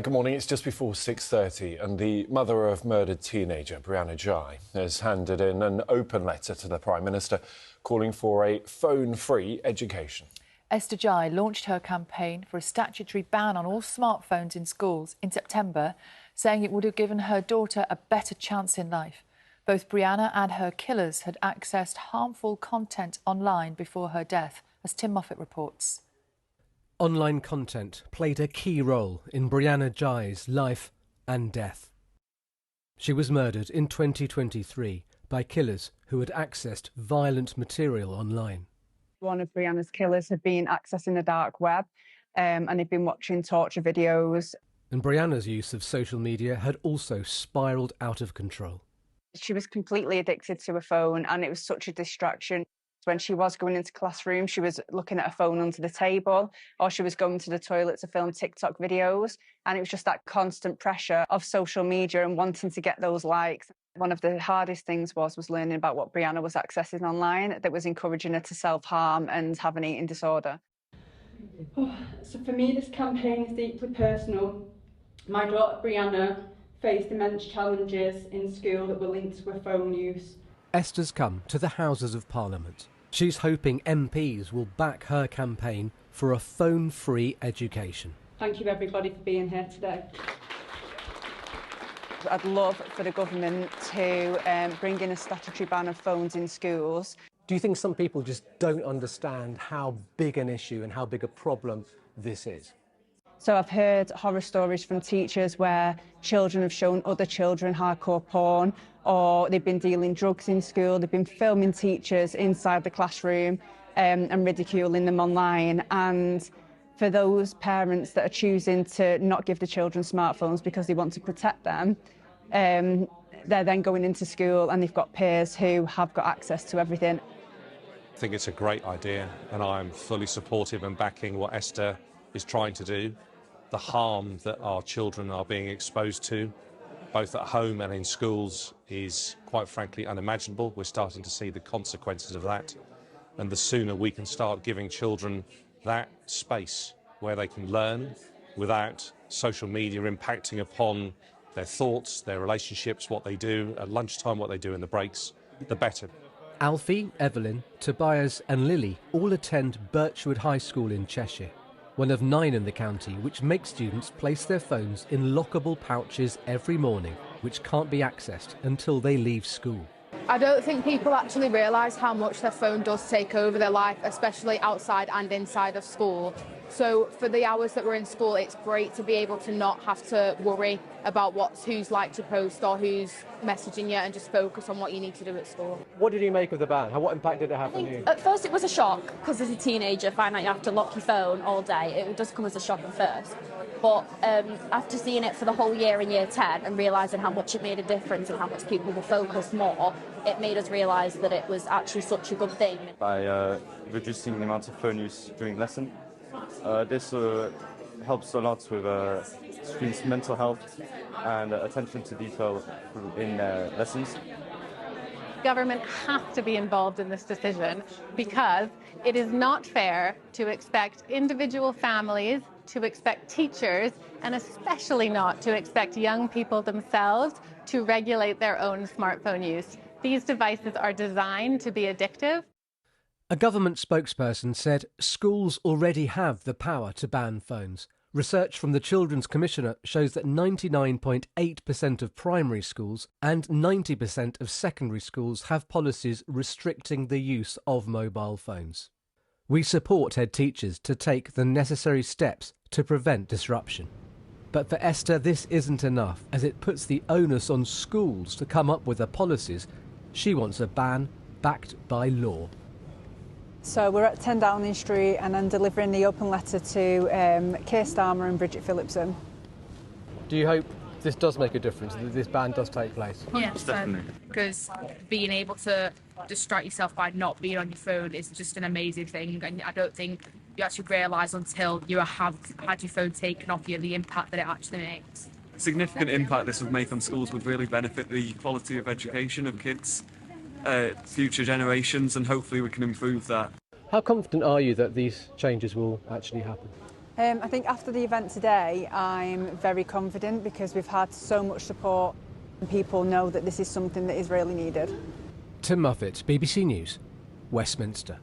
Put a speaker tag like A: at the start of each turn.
A: Good morning. It's just before 6:30 and the mother of murdered teenager Brianna Ghey has handed in an open letter to the Prime Minister calling for a phone-free education.
B: Esther Ghey launched her campaign for a statutory ban on all smartphones in schools in September, saying it would have given her daughter a better chance in life. Both Brianna and her killers had accessed harmful content online before her death, as Tim Moffat reports.
C: Online content played a key role in Brianna Ghey's life and death. She was murdered in 2023 by killers who had accessed violent material online.
D: One of Brianna's killers had been accessing the dark web and he'd been watching torture videos.
C: And Brianna's use of social media had also spiralled out of control.
D: She was completely addicted to a phone and it was such a distraction. When she was going into classroom, she was looking at a phone under the table, or she was going to the toilet to film TikTok videos. And it was just that constant pressure of social media and wanting to get those likes. One of the hardest things was learning about what Brianna was accessing online that was encouraging her to self-harm and have an eating disorder.
E: So for me, this campaign is deeply personal. My daughter Brianna faced immense challenges in school that were linked to her phone use.
C: Esther's come to the Houses of Parliament. She's hoping MPs will back her campaign for a phone-free education.
E: Thank you everybody for being here today.
D: I'd love for the government to bring in a statutory ban of phones in schools.
C: Do you think some people just don't understand how big an issue and how big a problem this is?
D: So I've heard horror stories from teachers where children have shown other children hardcore porn, or they've been dealing drugs in school, they've been filming teachers inside the classroom and ridiculing them online. And for those parents that are choosing to not give the children smartphones because they want to protect them, they're then going into school and they've got peers who have got access to everything.
F: I think it's a great idea and I'm fully supportive and backing what Esther is trying to do. The harm that our children are being exposed to, both at home and in schools, is quite frankly unimaginable. We're starting to see the consequences of that. And the sooner we can start giving children that space where they can learn without social media impacting upon their thoughts, their relationships, what they do at lunchtime, what they do in the breaks, the better.
C: Alfie, Evelyn, Tobias and Lily all attend Birchwood High School in Cheshire, one of 9 in the county, which makes students place their phones in lockable pouches every morning, which can't be accessed until they leave school.
G: I don't think people actually realise how much their phone does take over their life, especially outside and inside of school. So for the hours that we're in school, it's great to be able to not have to worry about who's liked your post or who's messaging you, and just focus on what you need to do at school.
C: What did you make of the ban? What impact did it have on you?
H: At first it was a shock, because as a teenager, finding out you have to lock your phone all day, it does come as a shock at first. But after seeing it for the whole year in year 10 and realising how much it made a difference and how much people were focused more, it made us realise that it was actually such a good thing.
I: By reducing the amount of phone use during lesson, this helps a lot with students' mental health and attention to detail in lessons.
J: Government has to be involved in this decision because it is not fair to expect individual families, to expect teachers, and especially not to expect young people themselves to regulate their own smartphone use. These devices are designed to be addictive.
C: A government spokesperson said schools already have the power to ban phones. Research from the Children's Commissioner shows that 99.8% of primary schools and 90% of secondary schools have policies restricting the use of mobile phones. We support head teachers to take the necessary steps to prevent disruption. But for Esther, this isn't enough, as it puts the onus on schools to come up with the policies. She wants a ban backed by law.
D: So we're at 10 Downing Street and I'm delivering the open letter to Keir Starmer and Bridget Phillipson.
C: Do you hope this does make a difference, that this ban does take place?
K: Yes, definitely. Because being able to distract yourself by not being on your phone is just an amazing thing, and I don't think you actually realise until you have had your phone taken off you the impact that it actually makes.
L: Significant impact this would make on schools would really benefit the quality of education of kids, future generations, and hopefully we can improve that.
C: How confident are you that these changes will actually happen?
D: I think after the event today, I'm very confident because we've had so much support and people know that this is something that is really needed.
C: Tim Muffet, BBC News, Westminster.